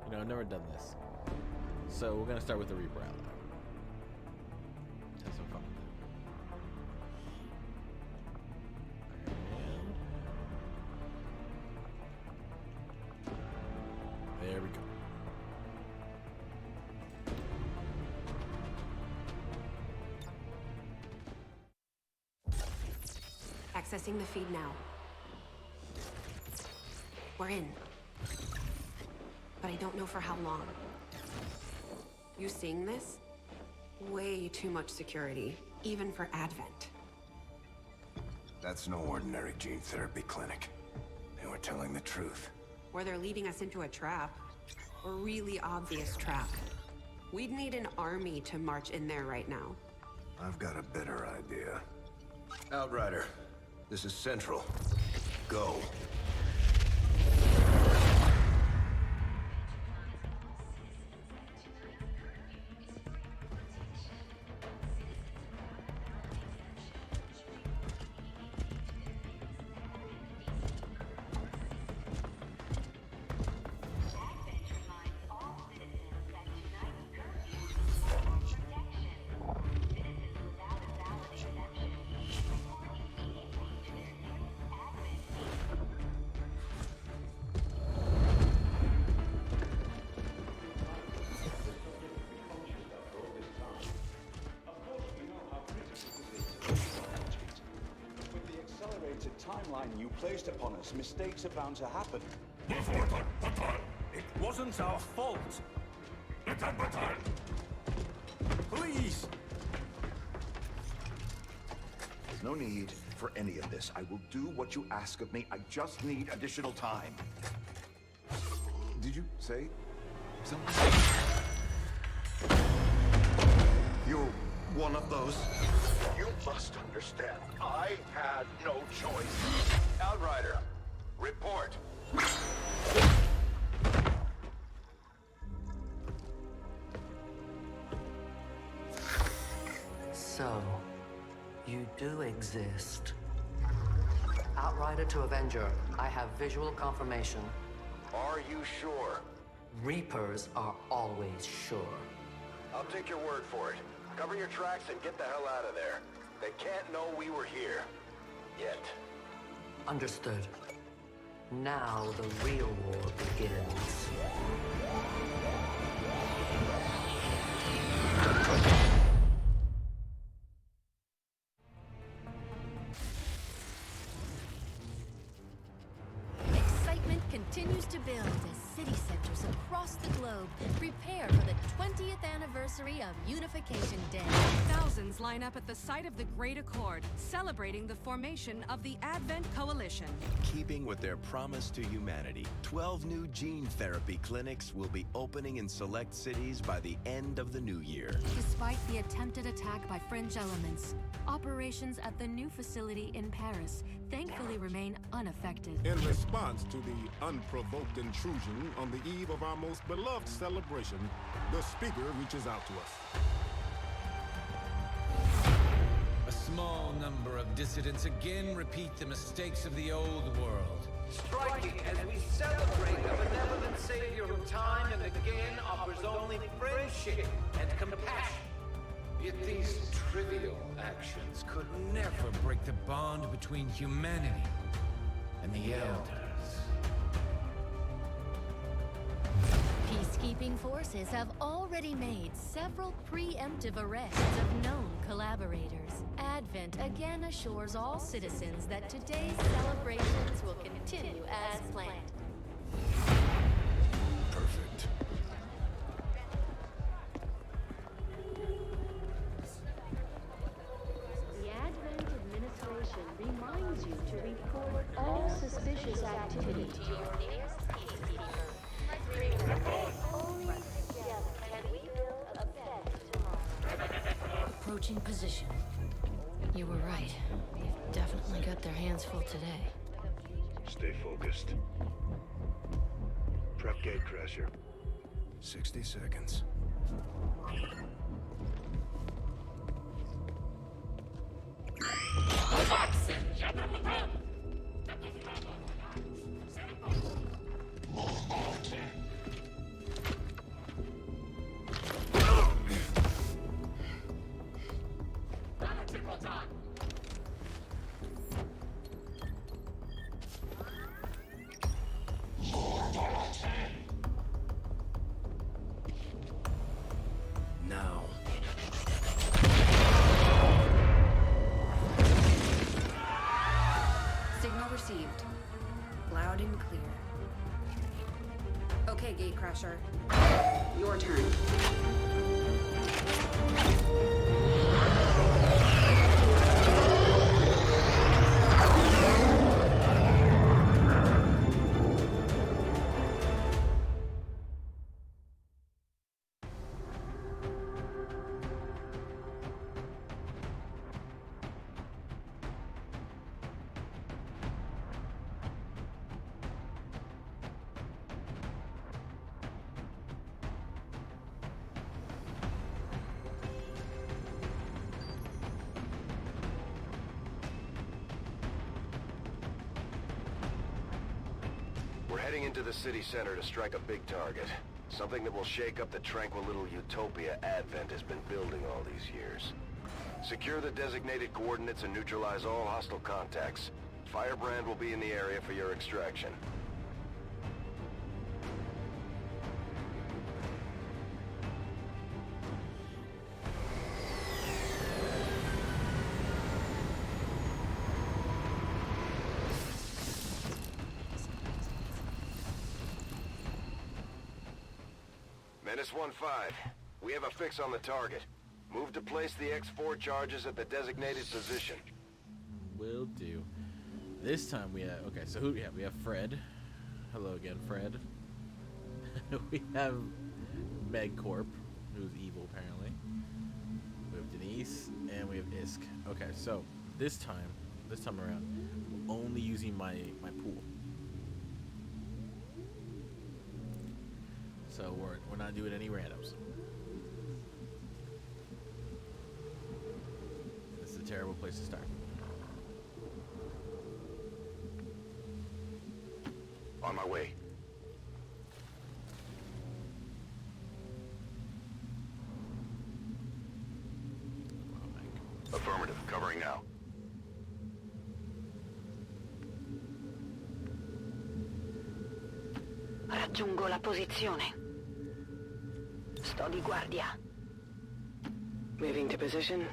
You know, I've never done this. So we're gonna start with the Reaper ally. Have some fun with it. There we go. Accessing the feed now. We're in. But I don't know for how long. You seeing this? Way too much security, even for Advent. That's no ordinary gene therapy clinic. They were telling the truth. Or they're leading us into a trap. A really obvious trap. We'd need an army to march in there right now. I've got a better idea. Outrider, this is Central. Go. Timeline you placed upon us, mistakes are bound to happen. It wasn't our fault. Please! There's no need for any of this. I will do what you ask of me. I just need additional time. Did you say something? You're one of those? You must understand, I had no choice. Outrider, report. So, you do exist. Outrider to Avenger, I have visual confirmation. Are you sure? Reapers are always sure. I'll take your word for it. Cover your tracks and get the hell out of there. They can't know we were here. Yet. Understood. Now the real war begins. Excitement continues to build as city centers across the globe prepare for the 20th anniversary of Unification Day. Thousands line up at the site of the Great Accord, celebrating the formation of the Advent Coalition. Keeping with their promise to humanity, 12 new gene therapy clinics will be opening in select cities by the end of the new year. Despite the attempted attack by fringe elements, operations at the new facility in Paris thankfully remain unaffected. In response to the unprovoked intrusion on the eve of our most beloved celebration, the speaker reaches out to us. A small number of dissidents again repeat the mistakes of the old world. Striking as we celebrate a benevolent savior who time and again offers only friendship and compassion. Yet these trivial actions could never break the bond between humanity and the Elders. Peacekeeping forces have already made several preemptive arrests of known collaborators. Advent again assures all citizens that today's celebrations will continue as planned. Perfect. The Advent administration reminds you to report all suspicious activity to your nearest peacekeeper. Only together can we build a better tomorrow. Approaching position. You were right. They've definitely got their hands full today. Stay focused. Prep gatecrasher. 60 seconds. pressure. Your turn. We're heading into the city center to strike a big target. Something that will shake up the tranquil little utopia Advent has been building all these years. Secure the designated coordinates and neutralize all hostile contacts. Firebrand will be in the area for your extraction. Menace 1-5. We have a fix on the target. Move to place the X4 charges at the designated position. Will do. This time we have... Okay, so who do we have? We have Fred. Hello again, Fred. We have MegCorp, who's evil apparently. We have Denise, and we have Isk. Okay, so this time around, I'm only using my pool. So we're not doing any randoms. This is a terrible place to start. On my way. Affirmative. Covering now. Raggiungo la posizione. Sto di guardia. Moving to position.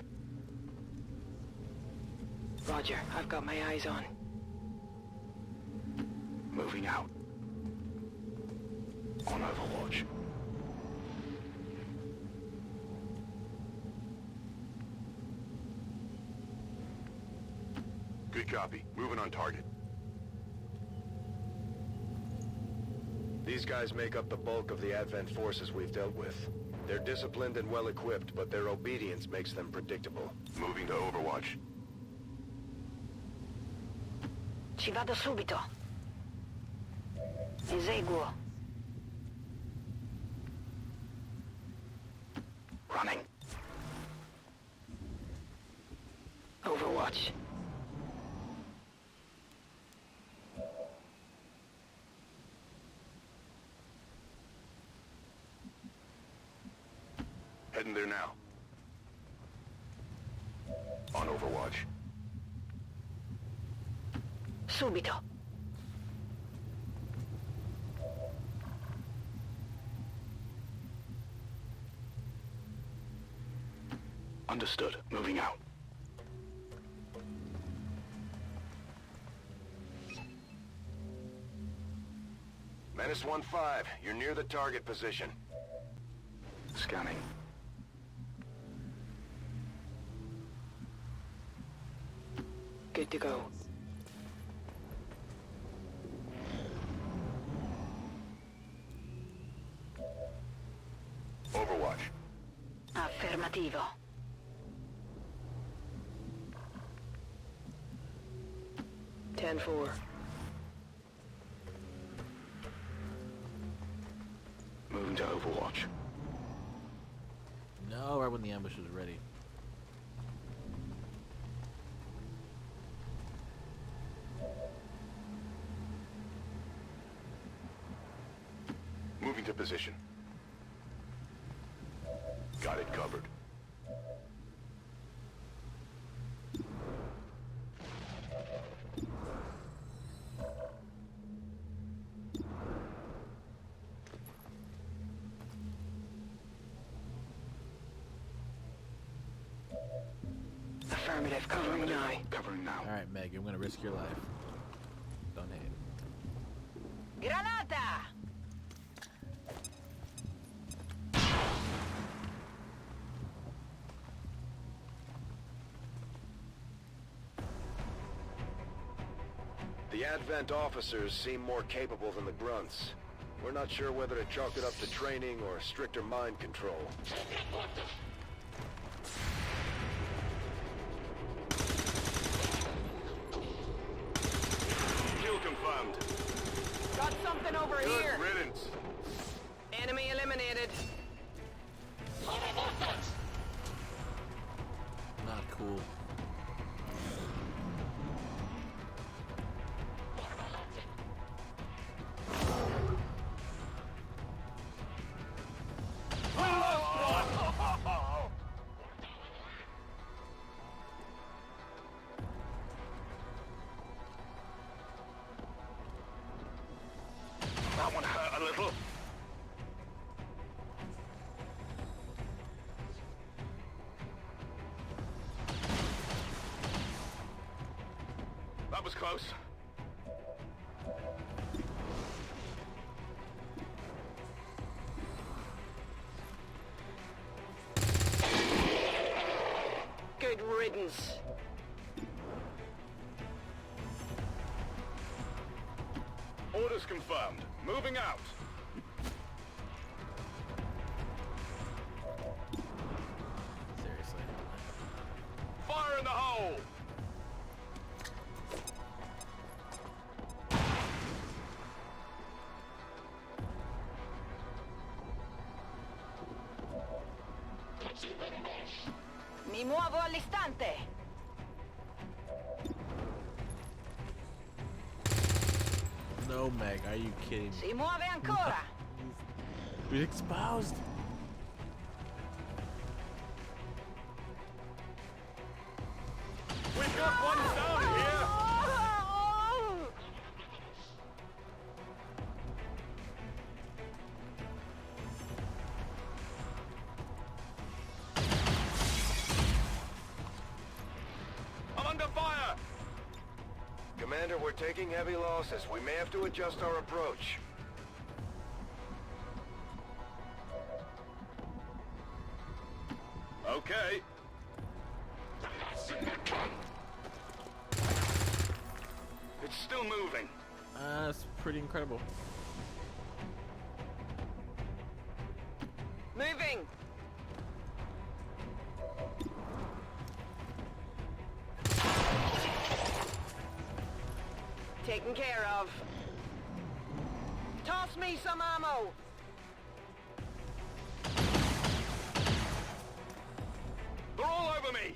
Roger, I've got my eyes on. Moving out. On Overwatch. Good copy. Moving on target. These guys make up the bulk of the Advent forces we've dealt with. They're disciplined and well-equipped, but their obedience makes them predictable. Moving to Overwatch. Ci vado subito. Eseguo. Running. Overwatch. Heading there now. On Overwatch. Subito. Understood. Moving out. Menace 1-5. You're near the target position. Scanning. Good to go. Overwatch. Affermativo. Ten-4. Moving to Overwatch. No, right when the ambush was ready. Moving to position. Got it covered. Affirmative, covering now. Covering now. All right, Meg, I'm gonna risk your life. Don't hate. Granata! The Advent officers seem more capable than the grunts. We're not sure whether to chalk it up to training or stricter mind control. Kill confirmed. Got something over Good here. riddance. Enemy eliminated. Not cool. That one hurt a little. That was close. Good riddance. Orders confirmed. Moving out. Seriously. Fire in the hole! Mi muovo all'istante. No, Meg, are you kidding me? Si muove ancora. We're exposed. We've got one down here! I'm under fire! Commander, we're taking heavy losses. We may have to adjust our approach. Okay. It's still moving. That's pretty incredible. Moving. Taken care of. Toss me some ammo. They're all over me!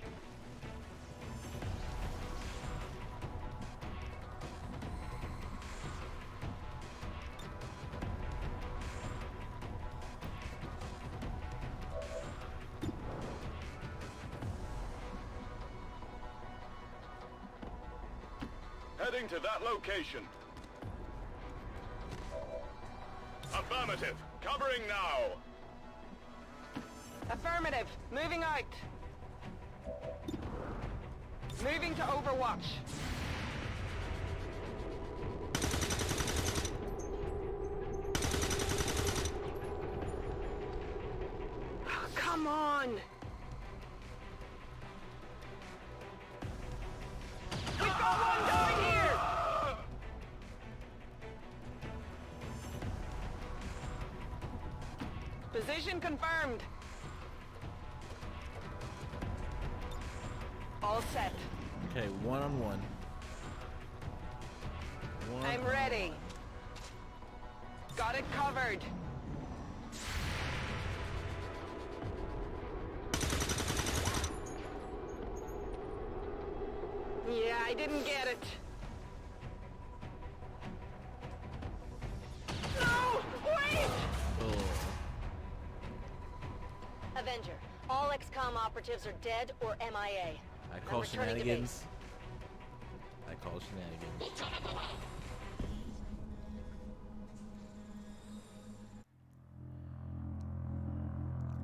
Heading to that location. Affirmative. Covering now. Affirmative. Moving out. Moving to Overwatch. Oh, come on. We've got one down here. Position confirmed. All set. Okay, one-on-one. I'm ready. Got it covered. Yeah, I didn't get it. No! Wait! Oh. Avenger, all XCOM operatives are dead or MIA. I call I'm returning to shenanigans. base. I call shenanigans.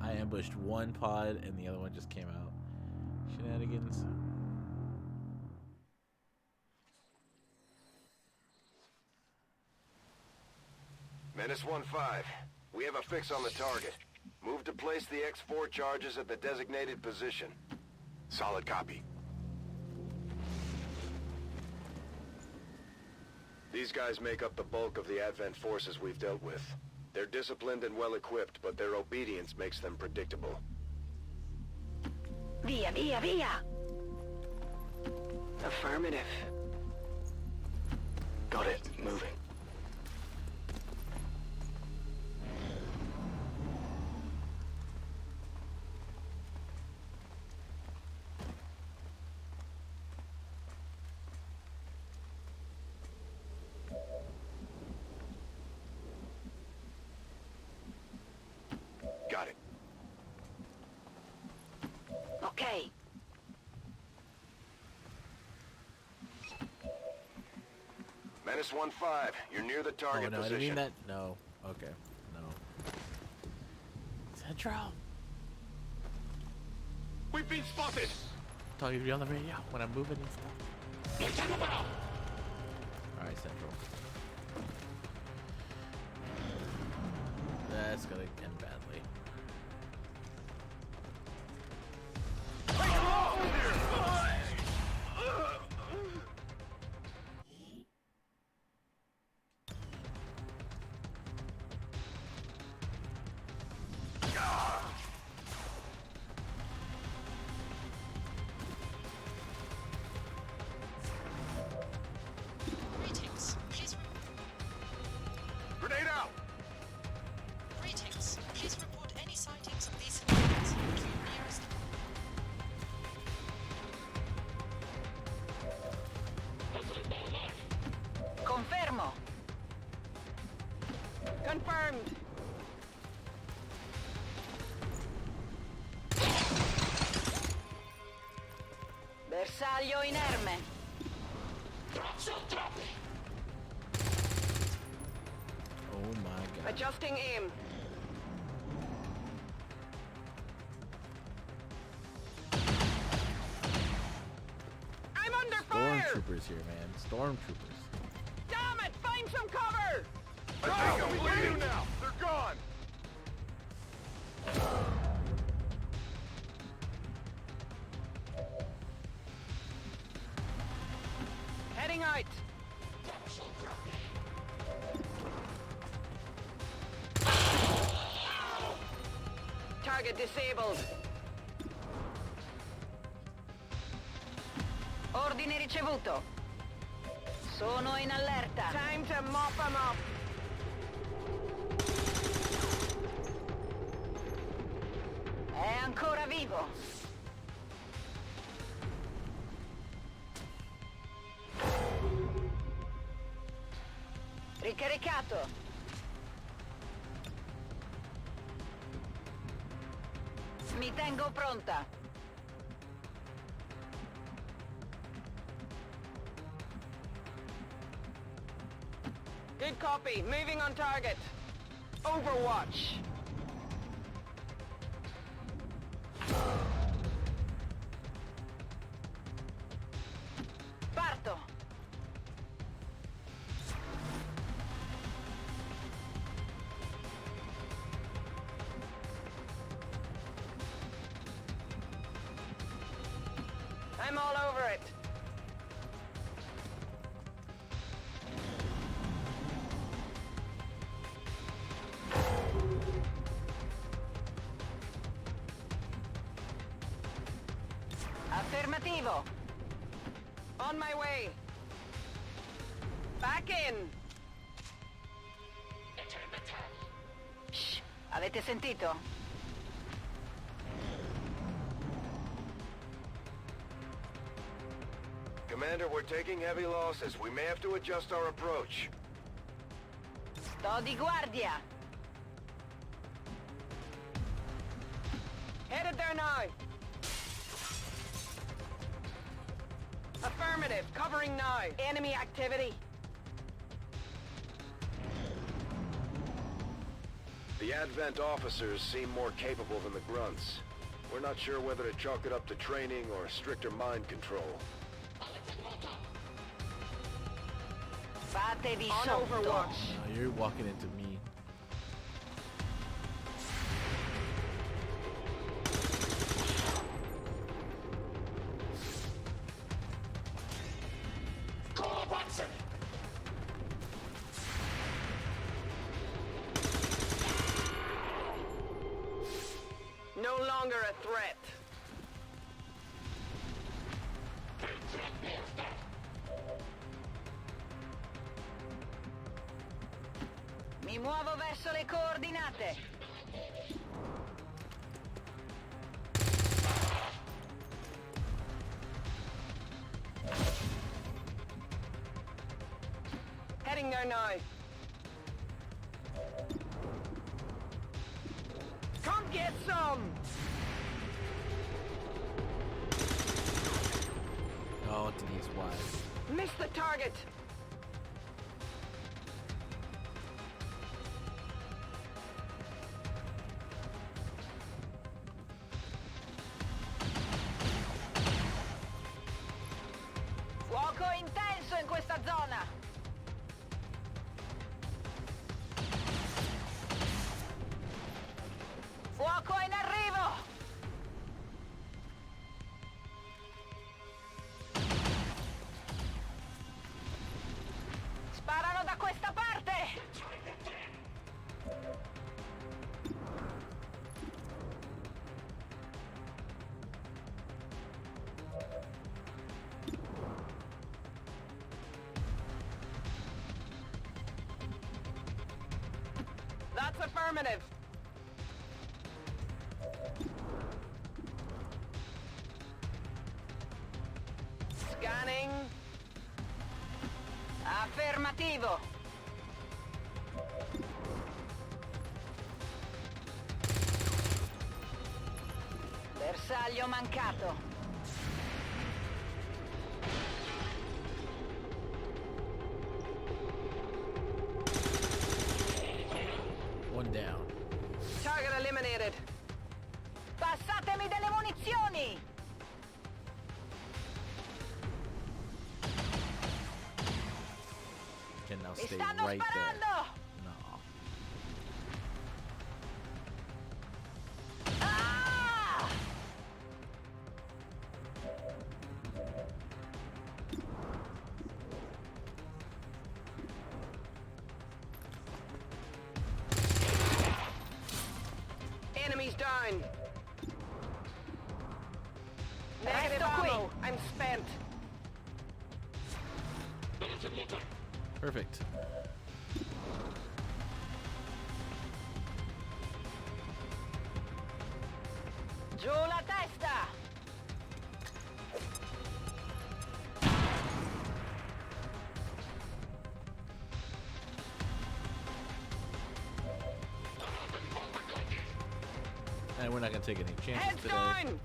I ambushed one pod and the other one just came out. Shenanigans. Menace 1-5. We have a fix on the target. Move to place the X4 charges at the designated position. Solid copy. These guys make up the bulk of the Advent forces we've dealt with. They're disciplined and well-equipped, but their obedience makes them predictable. Via, via, via! Affirmative. Got it. Moving. Got it. Okay. Menace 1-5, you're near the target Oh, no, I position. didn't mean that. No. Okay. No. Central. We've been spotted! Talking to you on the radio when I'm moving and stuff. Alright, Central. That's gonna end badly. Greetings. Grenade out! Please report any sightings of these civilians to your nearest. Confermo. Confirmed. Bersaglio inerme. Oh my god. Adjusting aim. I'm under fire! Stormtroopers here, man. Stormtroopers. Damn it! Find some cover! I think I'm bleeding now! They're gone! Heading out. Target disabled. Ordine ricevuto. Sono in allerta. Time to mop them up. È ancora vivo. Ricaricato. Mi tengo pronta. Good copy. Moving on target. Overwatch. Parto. I'm all over it. Affermativo. On my way. Back in. Shh. Avete sentito? Commander, we're taking heavy losses. We may have to adjust our approach. Sto di guardia. Headed there now. Affirmative. Covering now. Enemy activity. The Advent officers seem more capable than the grunts. We're not sure whether to chalk it up to training or stricter mind control. Fatevi On sotto. Overwatch. You're walking into me. no longer a threat. Mi muovo verso le coordinate. Heading there now. Come get some! Oh, Denise, why? Missed the target! Fuoco intenso in questa zona! Fuoco in arrivo! Sparano da questa parte! That's affirmative. Scanning. Affermativo. Bersaglio mancato. One down. Target eliminated. Passatemi delle munizioni! Can now Mi stay stanno right sparando! there. No. Ah! Enemies down. Negative ammo. I'm spent. Perfect. Giù la testa! And we're not gonna take any chances Heads today. down!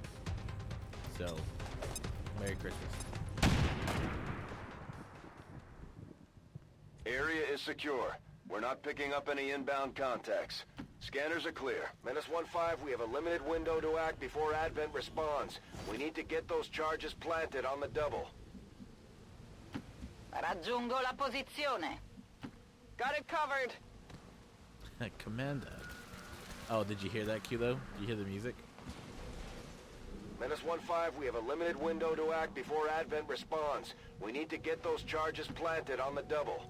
So, Merry Christmas. Area is secure. We're not picking up any inbound contacts. Scanners are clear. Menace 1-5, we have a limited window to act before Advent responds. We need to get those charges planted on the double. Raggiungo la posizione. Got it covered. Commander. Oh, did you hear that cue though? Did you hear the music? Menace 1-5, we have a limited window to act before Advent responds. We need to get those charges planted on the double.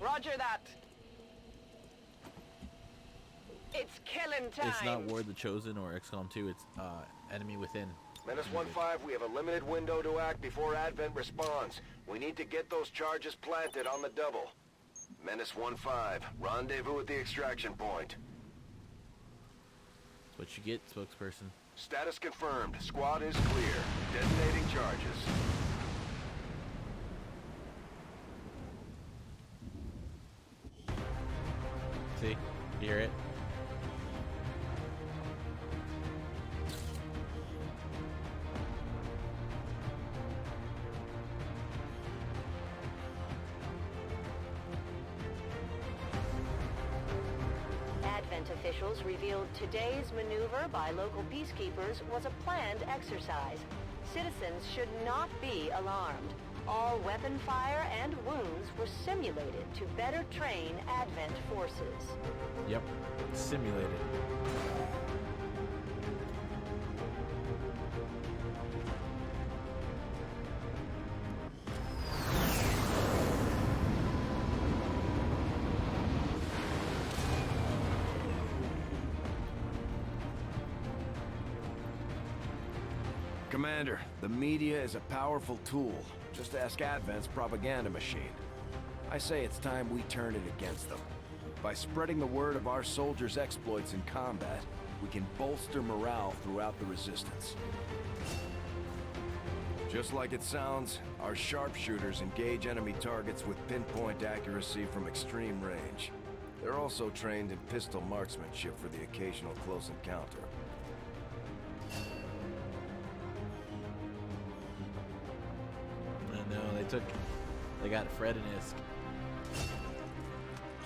Roger that. It's killing time. It's not War of the Chosen or XCOM 2, it's Enemy Within. Menace 1-5, we have a limited window to act before Advent responds. We need to get those charges planted on the double. Menace 1-5, rendezvous at the extraction point. That's what you get, spokesperson. Status confirmed. Squad is clear. Detonating charges. See? You hear it? Advent officials revealed today's maneuver by local peacekeepers was a planned exercise. Citizens should not be alarmed. All weapon fire and wounds were simulated to better train Advent forces. Yep. Simulated. Commander, the media is a powerful tool. Just ask Advent's propaganda machine. I say it's time we turn it against them. By spreading the word of our soldiers' exploits in combat, we can bolster morale throughout the Resistance. Just like it sounds, our sharpshooters engage enemy targets with pinpoint accuracy from extreme range. They're also trained in pistol marksmanship for the occasional close encounter. I know, they got Fred and Isk.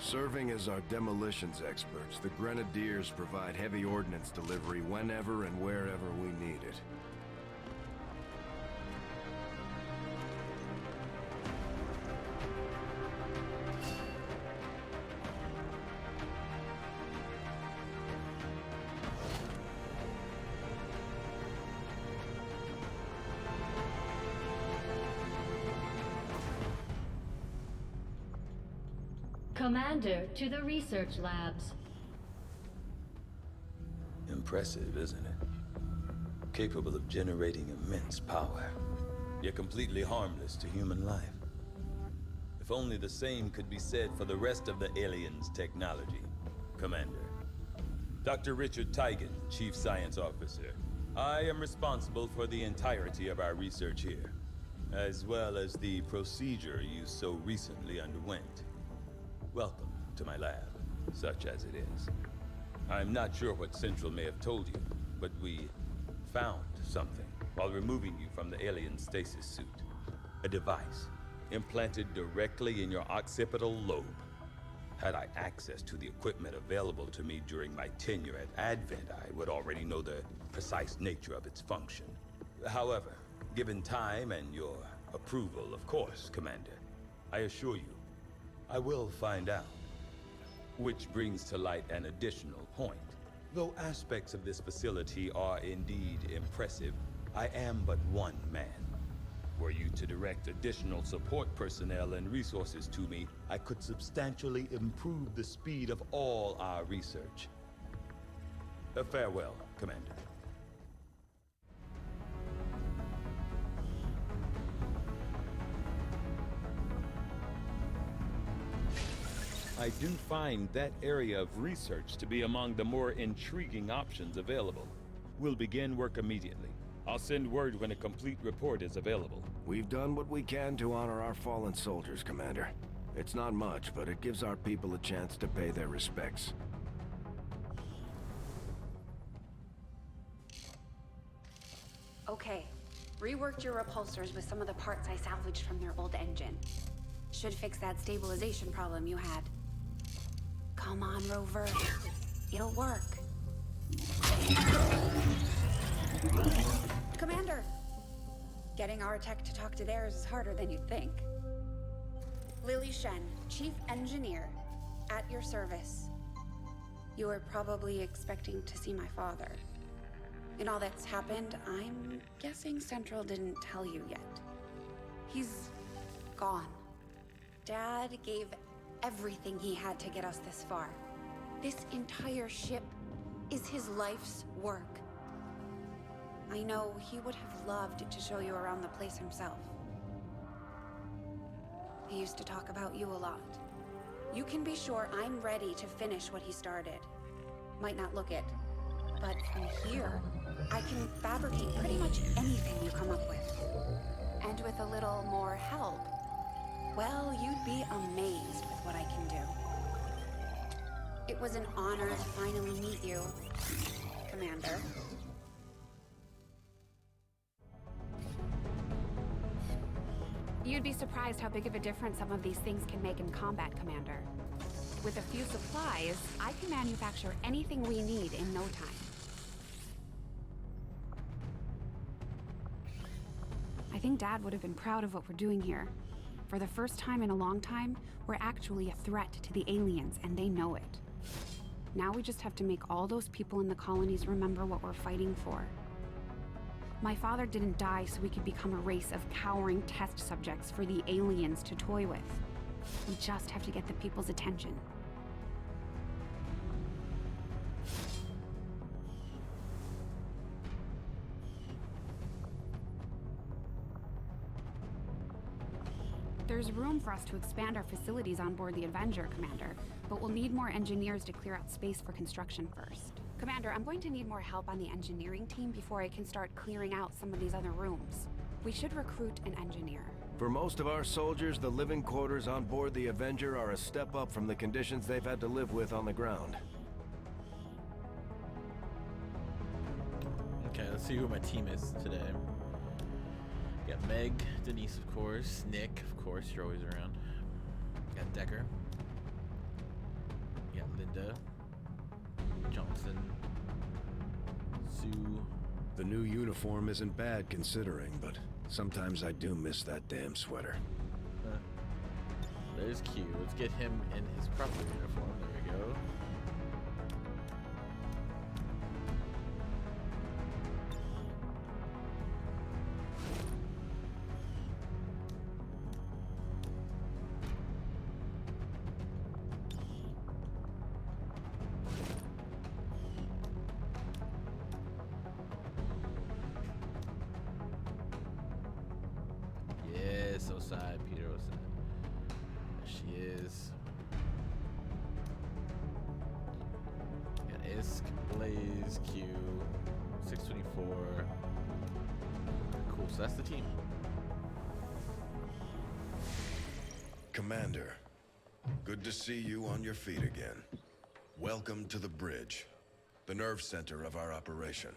Serving as our demolitions experts, the Grenadiers provide heavy ordnance delivery whenever and wherever we need it. Commander to the research labs. Impressive, isn't it? Capable of generating immense power, yet completely harmless to human life. If only the same could be said for the rest of the aliens' technology, Commander. Dr. Richard Tigan, Chief Science Officer. I am responsible for the entirety of our research here, as well as the procedure you so recently underwent. Welcome to my lab, such as it is. I'm not sure what Central may have told you, but we found something while removing you from the alien stasis suit. A device implanted directly in your occipital lobe. Had I access to the equipment available to me during my tenure at Advent, I would already know the precise nature of its function. However, given time and your approval, of course, Commander, I assure you, I will find out. Which brings to light an additional point. Though aspects of this facility are indeed impressive, I am but one man. Were you to direct additional support personnel and resources to me, I could substantially improve the speed of all our research. Farewell, Commander. I do find that area of research to be among the more intriguing options available. We'll begin work immediately. I'll send word when a complete report is available. We've done what we can to honor our fallen soldiers, Commander. It's not much, but it gives our people a chance to pay their respects. Okay, reworked your repulsors with some of the parts I salvaged from their old engine. Should fix that stabilization problem you had. Come on, Rover. It'll work. Commander! Getting our tech to talk to theirs is harder than you'd think. Lily Shen, Chief Engineer, at your service. You were probably expecting to see my father. In all that's happened, I'm guessing Central didn't tell you yet. He's gone. Dad gave everything he had to get us this far. This entire ship is his life's work. I know he would have loved to show you around the place himself. He used to talk about you a lot. You can be sure I'm ready to finish what he started. Might not look it, but from here, I can fabricate pretty much anything you come up with. And with a little more help, well, you'd be amazed with what I can do. It was an honor to finally meet you, Commander. You'd be surprised how big of a difference some of these things can make in combat, Commander. With a few supplies, I can manufacture anything we need in no time. I think Dad would have been proud of what we're doing here. For the first time in a long time, we're actually a threat to the aliens, and they know it. Now we just have to make all those people in the colonies remember what we're fighting for. My father didn't die so we could become a race of cowering test subjects for the aliens to toy with. We just have to get the people's attention. There's room for us to expand our facilities on board the Avenger, Commander, but we'll need more engineers to clear out space for construction first. Commander, I'm going to need more help on the engineering team before I can start clearing out some of these other rooms. We should recruit an engineer. For most of our soldiers, the living quarters on board the Avenger are a step up from the conditions they've had to live with on the ground. Okay, let's see who my team is today. Got Meg, Denise, of course, Nick, of course, you're always around. Got Decker. Got Linda, Johnson, Sue. The new uniform isn't bad considering, but sometimes I do miss that damn sweater. There's Q. Let's get him in his proper uniform. There we go. Yes, Osai, Peter Osai. There she is. Got Isk, Blaze, Q, 624. Cool, so that's the team. Commander, good to see you on your feet again. Welcome to the bridge, the nerve center of our operation.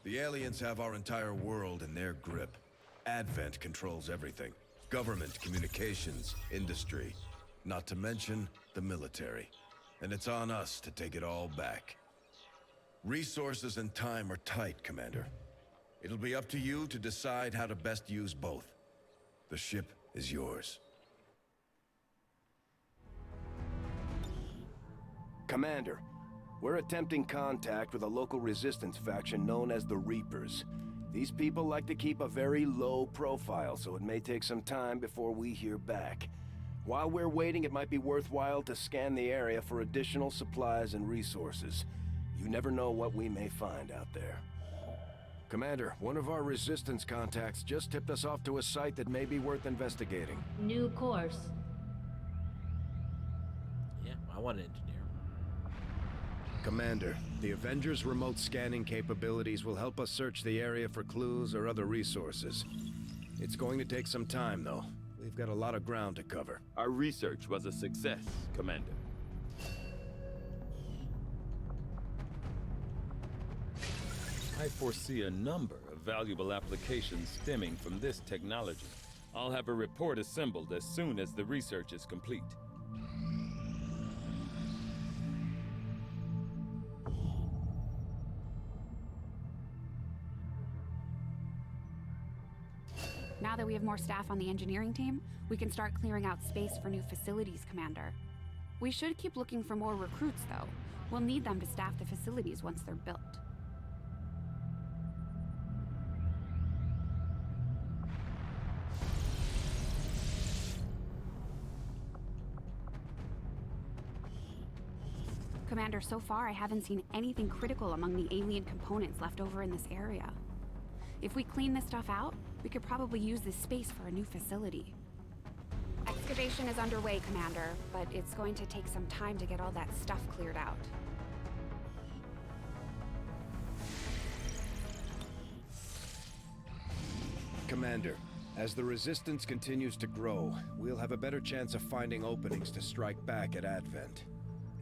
The aliens have our entire world in their grip. Advent controls everything. Government, communications, industry. Not to mention the military. And it's on us to take it all back. Resources and time are tight, Commander. It'll be up to you to decide how to best use both. The ship is yours. Commander, we're attempting contact with a local resistance faction known as the Reapers. These people like to keep a very low profile, so it may take some time before we hear back. While we're waiting, it might be worthwhile to scan the area for additional supplies and resources. You never know what we may find out there. Commander, one of our resistance contacts just tipped us off to a site that may be worth investigating. New course. Yeah, I want an engineer. Commander, the Avengers' remote scanning capabilities will help us search the area for clues or other resources. It's going to take some time, though. We've got a lot of ground to cover. Our research was a success, Commander. I foresee a number of valuable applications stemming from this technology. I'll have a report assembled as soon as the research is complete. Now that we have more staff on the engineering team, we can start clearing out space for new facilities, Commander. We should keep looking for more recruits, though. We'll need them to staff the facilities once they're built. Commander, so far I haven't seen anything critical among the alien components left over in this area. If we clean this stuff out, we could probably use this space for a new facility. Excavation is underway, Commander, but it's going to take some time to get all that stuff cleared out. Commander, as the Resistance continues to grow, we'll have a better chance of finding openings to strike back at Advent.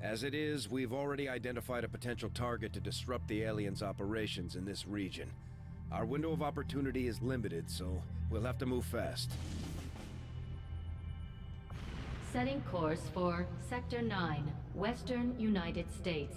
As it is, we've already identified a potential target to disrupt the aliens' operations in this region. Our window of opportunity is limited, so we'll have to move fast. Setting course for Sector 9, Western United States.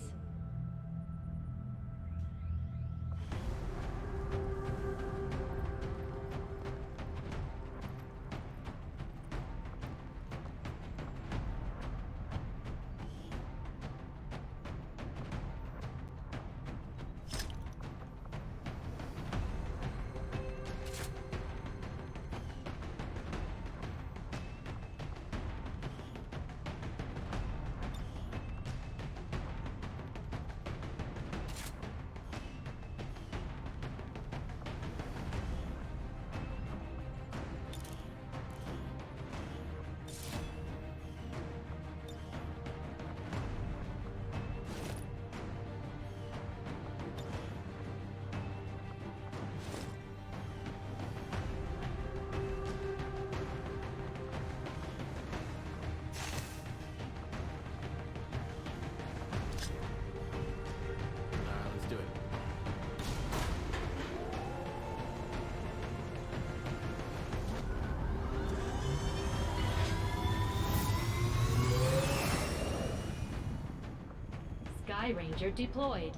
Ranger deployed.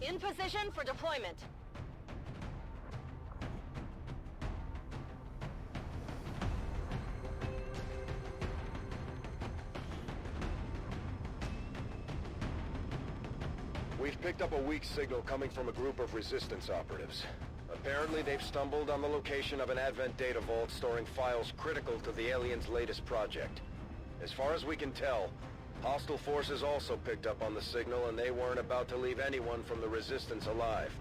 In position for deployment. We've picked up a weak signal coming from a group of Resistance operatives. Apparently, they've stumbled on the location of an Advent data vault storing files critical to the aliens' latest project. As far as we can tell, hostile forces also picked up on the signal, and they weren't about to leave anyone from the Resistance alive.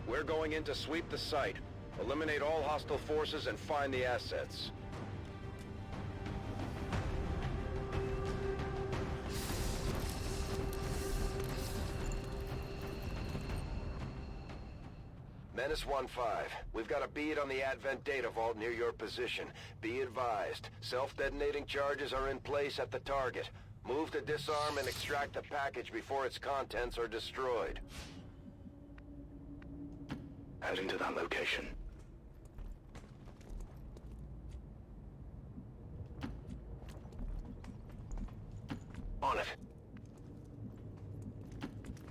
We're going in to sweep the site, eliminate all hostile forces, and find the assets. Menace 1-5, we've got a bead on the Advent data vault near your position. Be advised, self-detonating charges are in place at the target. Move to disarm and extract the package before its contents are destroyed. Heading to that location. On it.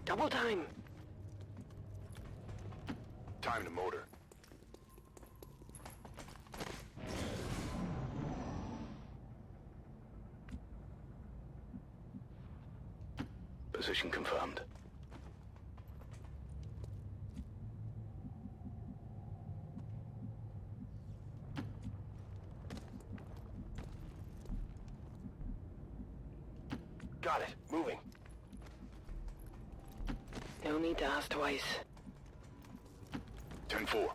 Double time. Time to motor. Position confirmed. Got it. Moving. No need to ask twice. 10-4.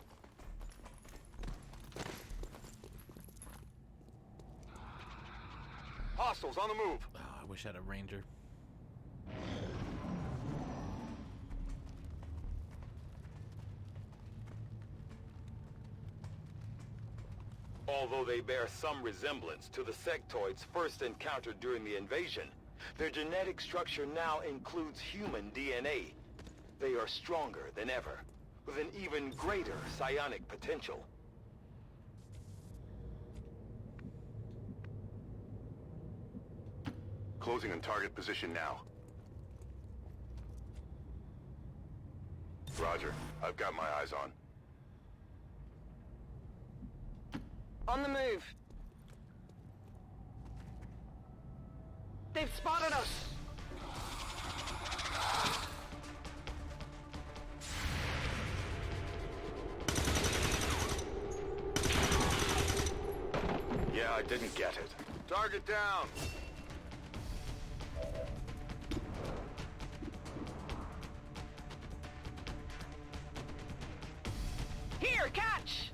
Hostiles on the move. Oh, I wish I had a ranger. Although they bear some resemblance to the sectoids first encountered during the invasion, their genetic structure now includes human DNA. They are stronger than ever, with an even greater psionic potential. Closing on target position now. Roger. I've got my eyes on. On the move. They've spotted us. Yeah, I didn't get it. Target down. Here, catch!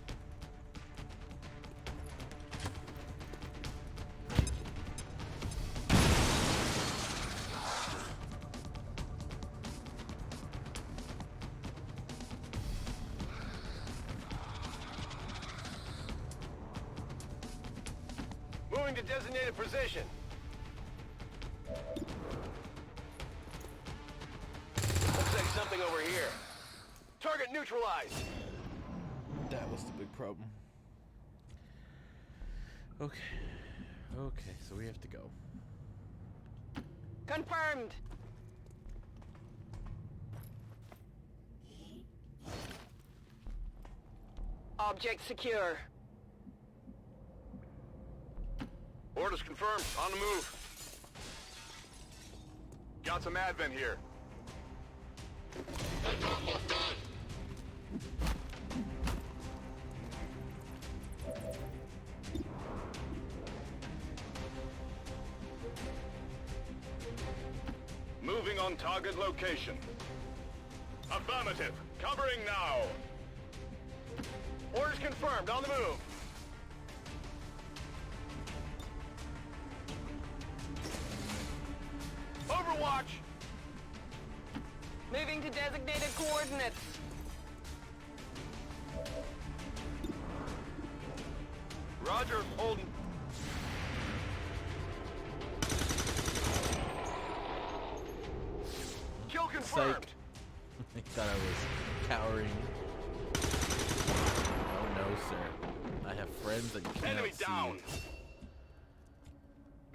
Moving to designated position. Looks like something over here. Target neutralized. That was the big problem. Okay. Okay, so we have to go. Confirmed. Object secure. Orders confirmed. On the move. Got some Advent here. Moving on target location. Affirmative. Covering now. Orders confirmed. On the move. Overwatch! Moving to designated coordinates. Roger, holding. Kill confirmed. Psych. I thought I was cowering. Oh no, sir. I have friends that you cannot Enemy see. down.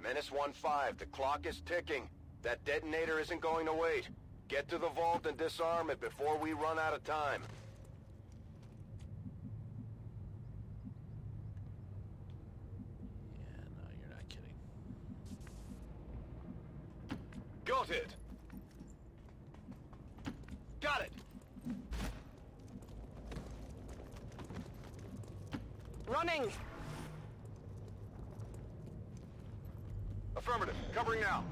Menace 1-5. The clock is ticking. That detonator isn't going to wait. Get to the vault and disarm it before we run out of time. Yeah, no, you're not kidding. Got it! Got it! Running! Affirmative. Covering now.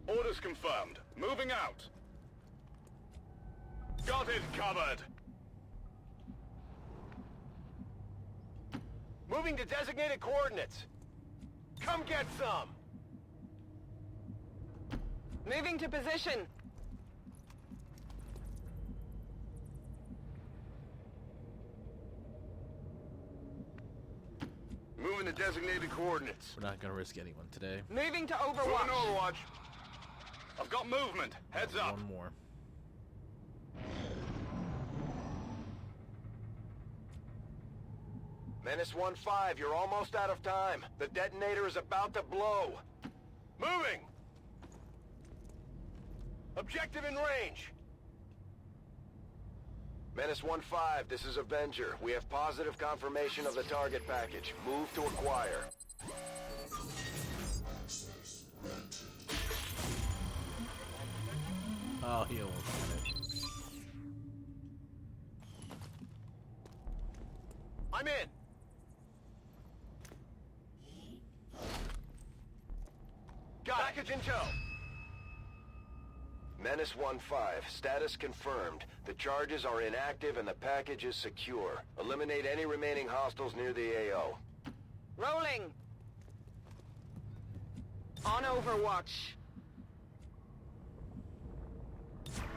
Orders confirmed. Moving out. Got it covered. Moving to designated coordinates. Come get some! Moving to position. Moving to designated coordinates. We're not gonna risk anyone today. Moving to Full Overwatch. Overwatch. I've got movement. Heads up. One more. Menace 1-5, you're almost out of time. The detonator is about to blow. Moving! Objective in range. Menace 1-5, this is Avenger. We have positive confirmation of the target package. Move to acquire. Oh, he almost got it. I'm in! Got package in tow! Menace 1-5, status confirmed. The charges are inactive and the package is secure. Eliminate any remaining hostiles near the AO. Rolling. On Overwatch.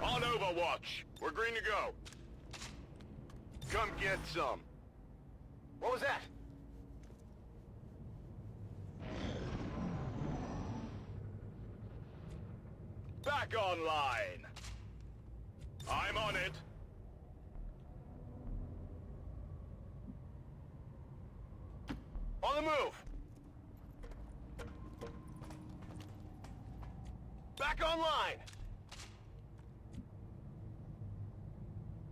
On Overwatch. We're green to go. Come get some. What was that? Back online. I'm on it. On the move. Back online.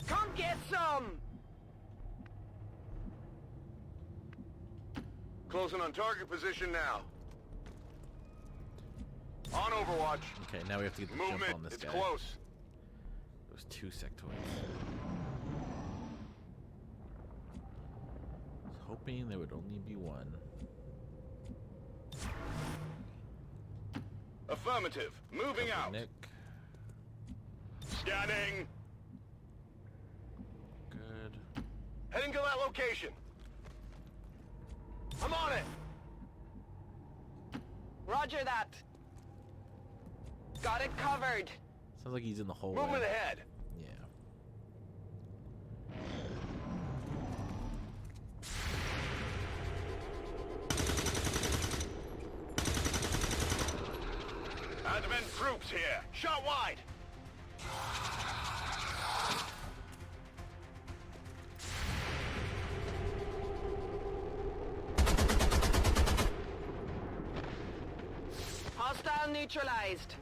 Come get some. Closing on target position now. On Overwatch. Okay, now we have to get the Movement. jump on this It's guy. close. Those two sectoids. I was hoping there would only be one. Affirmative. Moving out. Nick. Scanning. Good. Heading to that location. I'm on it. Roger that. Got it covered. Sounds like he's in the hallway. Movement ahead. Yeah. Advent troops here. Shot wide. Hostile neutralized.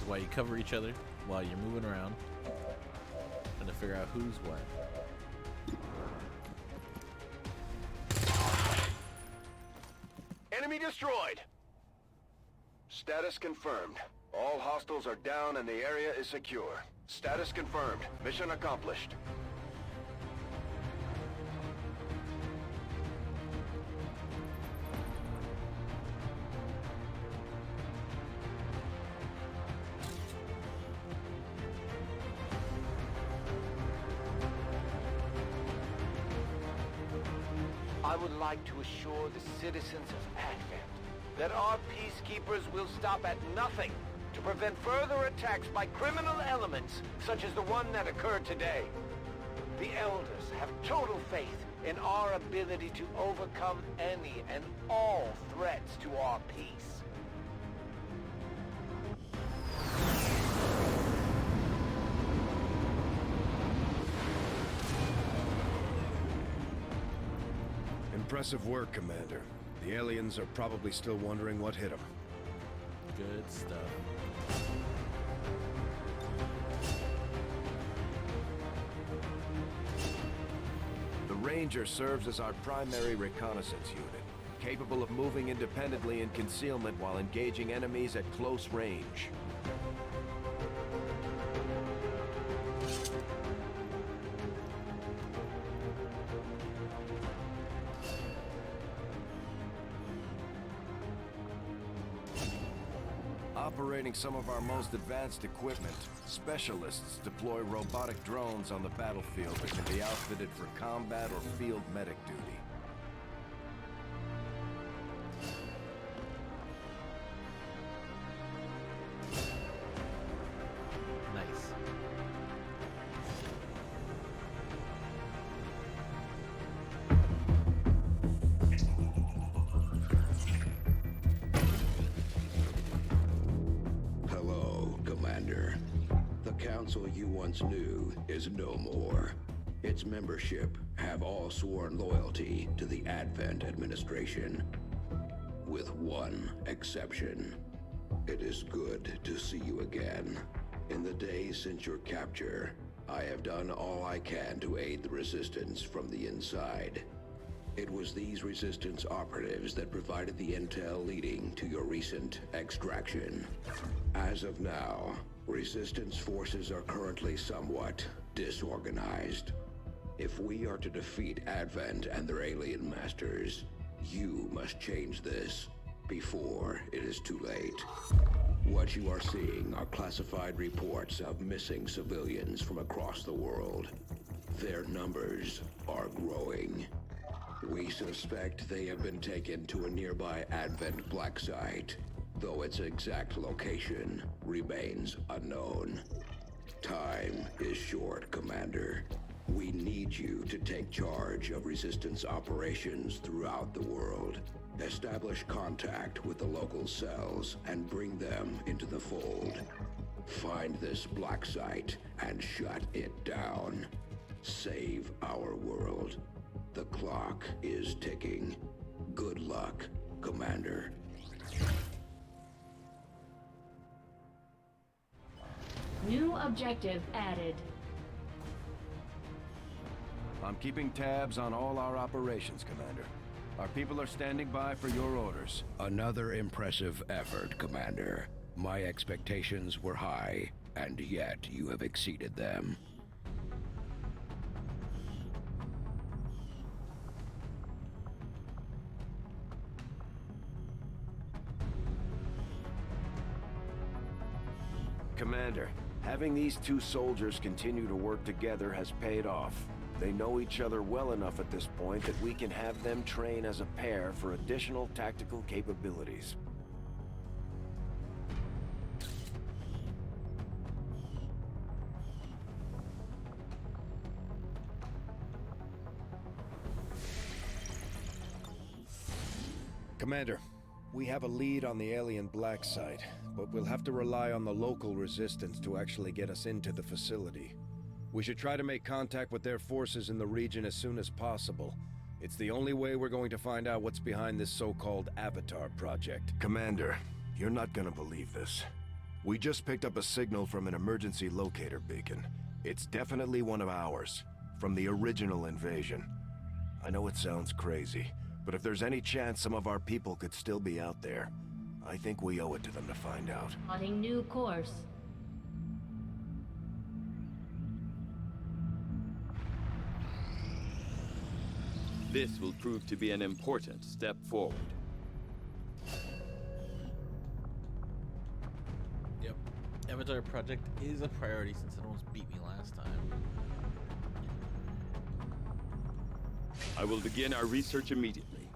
While you cover each other, while you're moving around, trying to figure out who's what. Enemy destroyed. Status confirmed. All hostiles are down and the area is secure. Status confirmed. Mission accomplished. I would like to assure the citizens of Advent that our peacekeepers will stop at nothing to prevent further attacks by criminal elements such as the one that occurred today. The Elders have total faith in our ability to overcome any and all threats to our peace. Impressive work, Commander. The aliens are probably still wondering what hit them. Good stuff. The Ranger serves as our primary reconnaissance unit, capable of moving independently in concealment while engaging enemies at close range. Operating some of our most advanced equipment, specialists deploy robotic drones on the battlefield that can be outfitted for combat or field medic duty. Nice. Hello, Commander. The council you once knew is no more. Its membership have all sworn loyalty to the Advent administration. With one exception. It is good to see you again. In the days since your capture, I have done all I can to aid the resistance from the inside. It was these resistance operatives that provided the intel leading to your recent extraction. As of now, resistance forces are currently somewhat disorganized. If we are to defeat Advent and their alien masters, you must change this before it is too late. What you are seeing are classified reports of missing civilians from across the world. Their numbers are growing. We suspect they have been taken to a nearby Advent black site, though its exact location remains unknown. Time is short, Commander. We need you to take charge of resistance operations throughout the world. Establish contact with the local cells and bring them into the fold. Find this black site and shut it down. Save our world. The clock is ticking. Good luck, Commander. New objective added. I'm keeping tabs on all our operations, Commander. Our people are standing by for your orders. Another impressive effort, Commander. My expectations were high, and yet you have exceeded them. Commander, having these two soldiers continue to work together has paid off. They know each other well enough at this point that we can have them train as a pair for additional tactical capabilities. Commander, we have a lead on the alien black site, but we'll have to rely on the local resistance to actually get us into the facility. We should try to make contact with their forces in the region as soon as possible. It's the only way we're going to find out what's behind this so-called Avatar project. Commander, you're not gonna believe this. We just picked up a signal from an emergency locator beacon. It's definitely one of ours, from the original invasion. I know it sounds crazy, but if there's any chance some of our people could still be out there, I think we owe it to them to find out. Plotting new course. This will prove to be an important step forward. Yep. Avatar project is a priority since it almost beat me last time. I will begin our research immediately.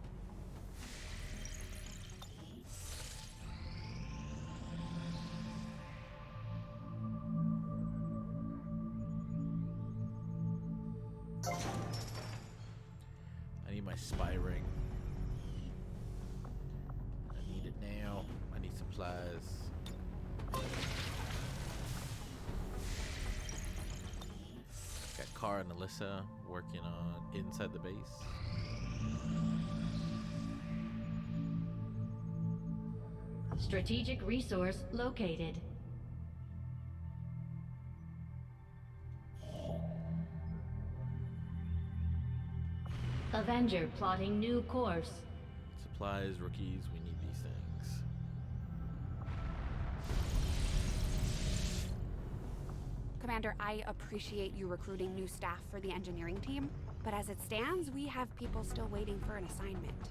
I need my spy ring. I need it now. I need supplies. Got Kara and Alyssa working on inside the base. Strategic resource located. Avenger plotting new course. Supplies, rookies, we need these things. Commander, I appreciate you recruiting new staff for the engineering team, but as it stands, we have people still waiting for an assignment.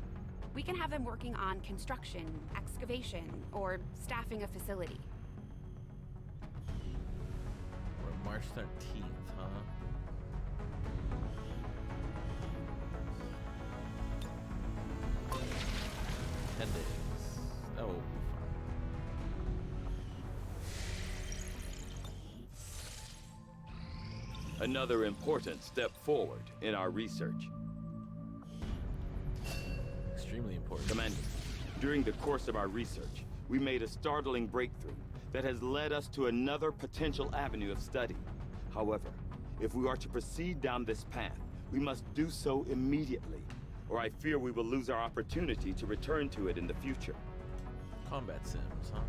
We can have them working on construction, excavation, or staffing a facility. We're March 13th, huh? Oh. Another important step forward in our research. Extremely important. Commander, during the course of our research, we made a startling breakthrough that has led us to another potential avenue of study. However, if we are to proceed down this path, we must do so immediately, or I fear we will lose our opportunity to return to it in the future. Combat sims, huh?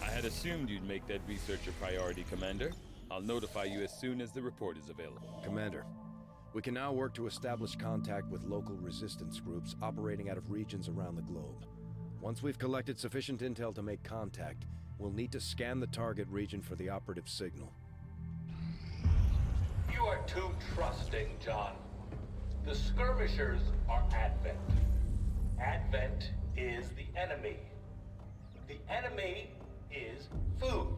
I had assumed you'd make that research a priority, Commander. I'll notify you as soon as the report is available. Commander, we can now work to establish contact with local resistance groups operating out of regions around the globe. Once we've collected sufficient intel to make contact, we'll need to scan the target region for the operative signal. You are too trusting, John. The skirmishers are Advent. Advent is the enemy. The enemy is food.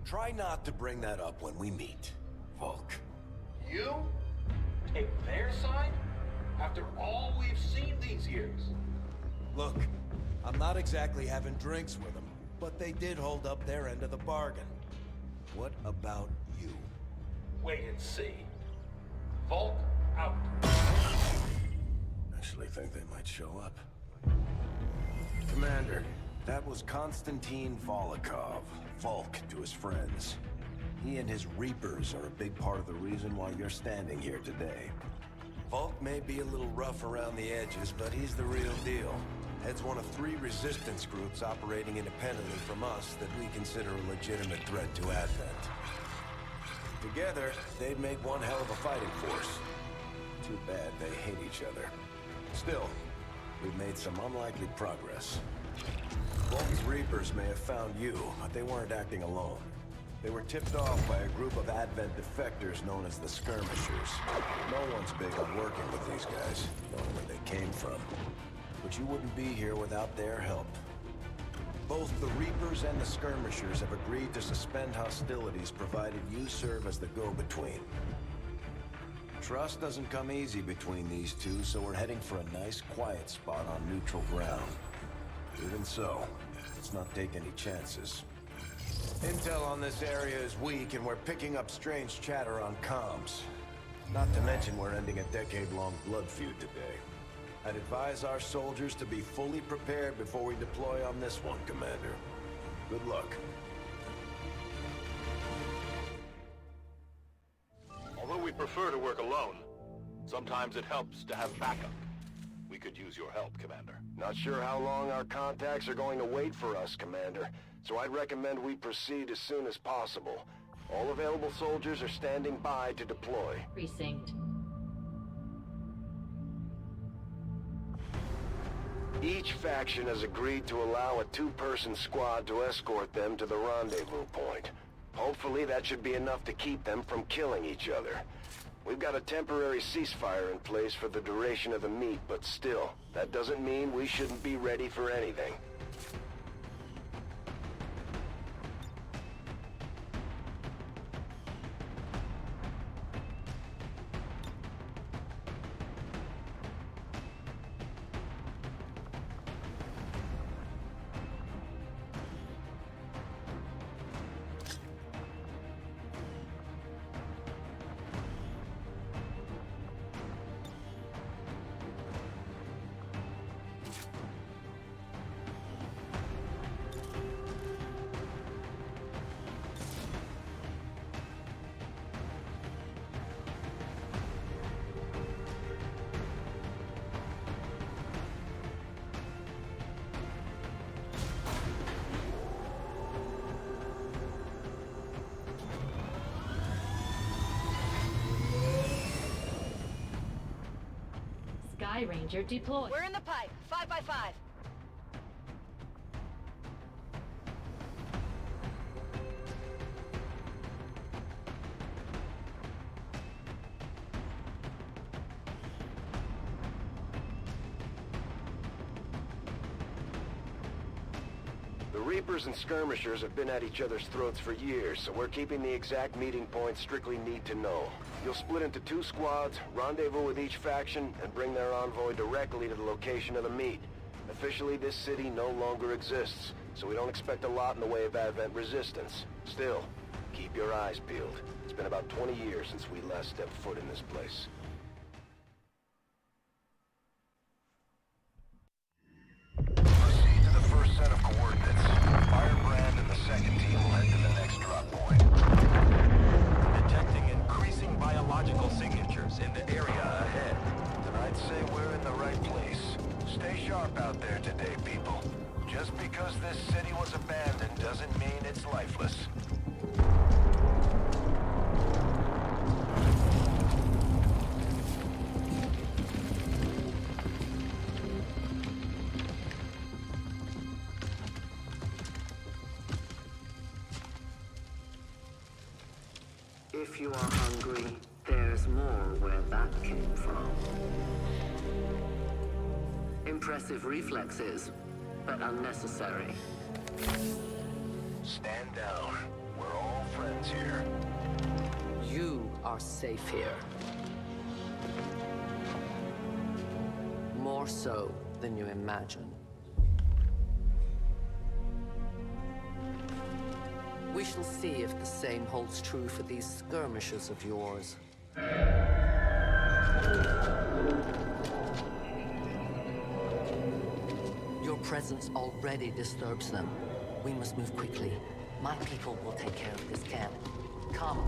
Try not to bring that up when we meet, Volk. You take their side after all we've seen these years? Look, I'm not exactly having drinks with them, but they did hold up their end of the bargain. What about you? Wait and see. Volk out. Actually think they might show up. Commander, that was Konstantin Volokov, Volk to his friends. He and his Reapers are a big part of the reason why you're standing here today. Volk may be a little rough around the edges, but he's the real deal. Heads one of 3 resistance groups operating independently from us that we consider a legitimate threat to Advent. Together, they'd make one hell of a fighting force. Too bad they hate each other. Still, we've made some unlikely progress. Volk's Reapers may have found you, but they weren't acting alone. They were tipped off by a group of Advent defectors known as the Skirmishers. No one's big on working with these guys, knowing where they came from. But you wouldn't be here without their help. Both the Reapers and the Skirmishers have agreed to suspend hostilities provided you serve as the go-between. Trust doesn't come easy between these two, so we're heading for a nice, quiet spot on neutral ground. Even so, let's not take any chances. Intel on this area is weak, and we're picking up strange chatter on comms. Not to mention we're ending a decade-long blood feud today. I'd advise our soldiers to be fully prepared before we deploy on this one, Commander. Good luck. Although we prefer to work alone, sometimes it helps to have backup. We could use your help, Commander. Not sure how long our contacts are going to wait for us, Commander. So I'd recommend we proceed as soon as possible. All available soldiers are standing by to deploy. Precinct. Each faction has agreed to allow a 2-person squad to escort them to the rendezvous point. Hopefully that should be enough to keep them from killing each other. We've got a temporary ceasefire in place for the duration of the meet, but still, that doesn't mean we shouldn't be ready for anything. Sky Ranger deployed. We're in the pipe. 5x5. The Reapers and Skirmishers have been at each other's throats for years, so we're keeping the exact meeting point strictly need to know. You'll split into 2 squads, rendezvous with each faction, and bring their envoy directly to the location of the meet. Officially, this city no longer exists, so we don't expect a lot in the way of Advent resistance. Still, keep your eyes peeled. It's been about 20 years since we last stepped foot in this place. Proceed to the first set of coordinates. Firebrand and the second team will head to the next drop point. Detecting increasing biological signatures in the area ahead. Then I'd say we're in the right place. Stay sharp out there today, people. Just because this city was abandoned doesn't mean it's lifeless. If you are hungry, there's more where that came from. Impressive reflexes, but unnecessary. Stand down. We're all friends here. You are safe here. More so than you imagine. We shall see if the same holds true for these skirmishers of yours. Your presence already disturbs them. We must move quickly. My people will take care of this camp. Come.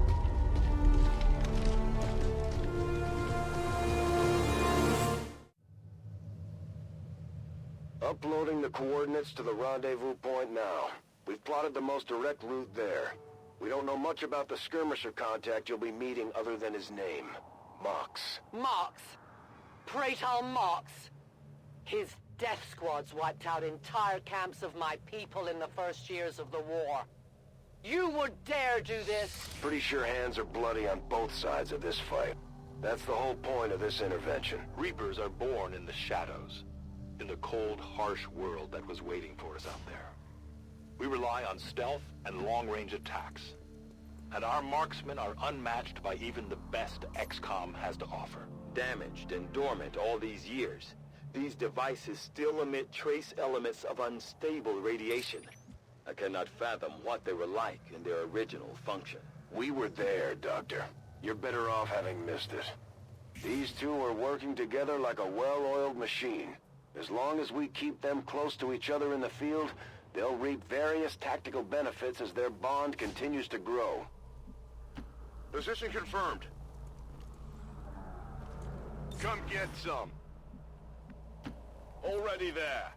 Uploading the coordinates to the rendezvous point now. We've plotted the most direct route there. We don't know much about the skirmisher contact you'll be meeting other than his name. Mox. Mox. Praetor Mox. His death squads wiped out entire camps of my people in the first years of the war. You would dare do this? Pretty sure hands are bloody on both sides of this fight. That's the whole point of this intervention. Reapers are born in the shadows, in the cold, harsh world that was waiting for us out there. We rely on stealth and long-range attacks, and our marksmen are unmatched by even the best XCOM has to offer. Damaged and dormant all these years, these devices still emit trace elements of unstable radiation. I cannot fathom what they were like in their original function. We were there, Doctor. You're better off having missed it. These two are working together like a well-oiled machine. As long as we keep them close to each other in the field, they'll reap various tactical benefits as their bond continues to grow. Position confirmed. Come get some. Already there.